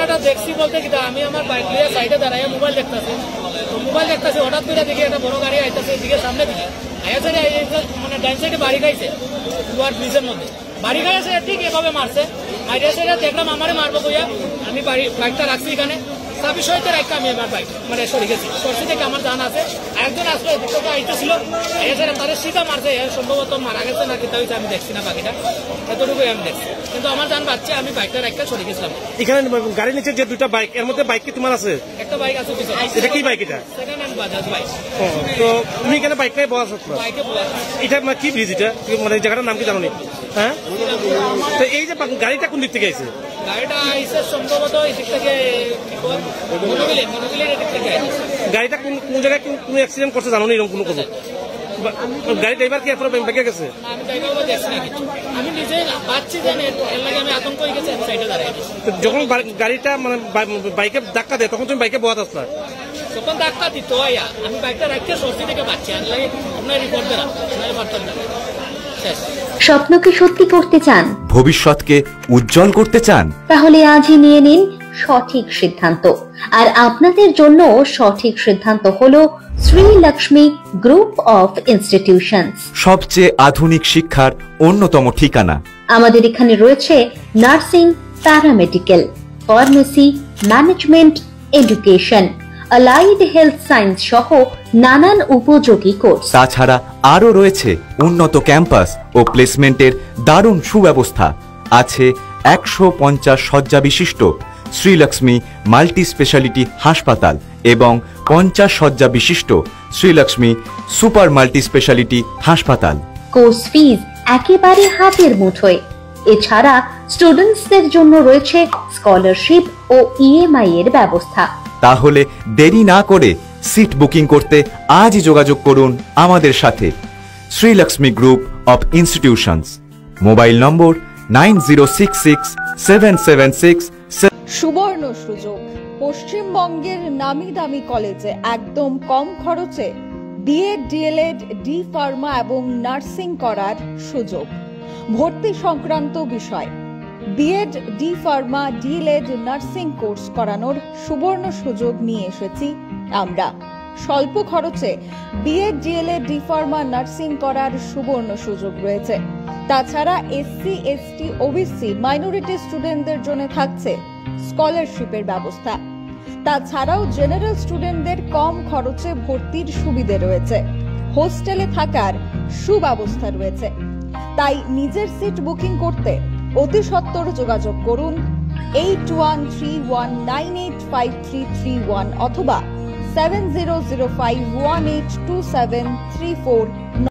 ঘটনাটা দেখছি বলতে কি আমি আমার বাইক নিয়ে সাইডে দাঁড়াই মোবাইল দেখতেছি, হঠাৎ করে দেখি একটা বড় গাড়ি আইতেছে এদিকে সামনে দিকে আয়া সাইডে মানে ডাইন সাইডে বাড়ি খাইছে দুয়ার ব্রিজের মধ্যে বাড়ি খাইছে ঠিক এভাবে মারছে। মারিয়া সাইডে দেখলাম আমারে মারবো কইয়া আমি বাইকটা রাখছি এখানে সাবি সহিতে রাখতে আমি এবার বাইক মানে সরে গেছি, সরষে থেকে আমার জান আছে। একজন আসলে আইতেছিল তাদের সিধা মারছে, সম্ভবত মারা গেছে না কিন্তু আমি দেখছি না বাকিটা, এতটুকুই আমি দেখছি। কিন্তু আমার জান বাচ্চা আমি বাইকটা রাখতে সরে গেছিলাম। এখানে গাড়ির নিচে যে দুটা বাইক এর মধ্যে বাইক কি তোমার আছে? একটা বাইক আছে পিছনে। এটা কি বাইক? এটা সেকেন্ড হ্যান্ড বাজাজ বাইক। তো তুমি এখানে বাইকটাই বসা বাইকে বসা। এটা কি ব্রিজ? এটা মানে জায়গাটার নাম কি জানো নি? হ্যাঁ, তো এই যে গাড়িটা কোন দিক থেকে আইছে? গাড়িটা আইছে সম্ভবত এই দিক থেকে মনোবিলের দিক থেকে। গাড়িটা কোন জায়গায় কোন অ্যাক্সিডেন্ট করছে জানো নি এরকম কোনো? গাড়ি ড্রাইভার কি এরপরে বেঁকে গেছে? আমি ড্রাইভার দেখছি না কিছু, আমি নিজে পাচ্ছি জানি এর লাগে আমি আতঙ্ক হয়ে গেছি সাইডে দাঁড়াই। যখন গাড়িটা মানে বাইকে ধাক্কা দেয় তখন তুমি বাইকে বহাত আসলা? যখন ধাক্কা দিত আমি বাইকটা রাখতে সত্যি থেকে পাচ্ছি আপনার রিপোর্ট দিলাম পারতাম না। স্বপ্নকে সত্যি করতে চান, ভবিষ্যৎকে উজ্জ্বল করতে চান, তাহলে আজই নিয়ে নিন সঠিক সিদ্ধান্ত। আর আপনাদের জন্য সঠিক সিদ্ধান্ত হলো Shri Lakshmi group of institutions, সবচেয়ে আধুনিক শিক্ষার অন্যতম ঠিকানা। আমাদের এখানে রয়েছে nursing, paramedical, pharmacy, management, education, allied health science সহ নানান উপযোগী কোর্স। তাছাড়া আরও রয়েছে উন্নত ক্যাম্পাস ও প্লেসমেন্টের দারুণ সুব্যবস্থা। আছে 150 শয্যা বিশিষ্ট শ্রীলক্ষ্মী মাল্টি স্পেশালিটি হাসপাতাল এবং 50 শয্যা বিশিষ্ট শ্রীলক্ষ্মী সুপার মাল্টি স্পেশালিটি হাসপাতাল। কোর্স ফিজ একেবারে হাতের মুঠোয়। এছাড়া স্টুডেন্টসদের জন্য রয়েছে স্কলারশিপ ও ইএমআই এর ব্যবস্থা। তাহলে দেরি না করে সিট বুকিং করতে আজই যোগাযোগ করুন আমাদের সাথে। Srilakshmi group of institutions, mobile number 90667767। সুবর্ণ সুযোগ, পশ্চিমবঙ্গের নামি দামি কলেজে একদম কম খরচে বিএড, ডিএলএড, ডি ফার্মা এবং নার্সিং করার সুযোগ। ভর্তি সংক্রান্ত বিষয় B Ed, D pharma, D El Ed, nursing course করানোর সুবর্ণ সুযোগ নিয়ে এসেছি আমরা। স্বল্প খরচে B Ed, D El Ed, D pharma, nursing করার সুবর্ণ সুযোগ রয়েছে। তাছাড়া এসসি, এসটি, ওবিসি, মাইনরিটি স্টুডেন্টদের জন্য থাকছে স্কলারশিপের ব্যবস্থা। তাছাড়াও জেনারেল স্টুডেন্টদের কম খরচে ভর্তির সুবিধে রয়েছে। হোস্টেলে থাকার সুব্যবস্থা রয়েছে। তাই নিজের সিট বুকিং করতে অতি সত্বর যোগাযোগ করুন 8131985331 অথবা 7005182734।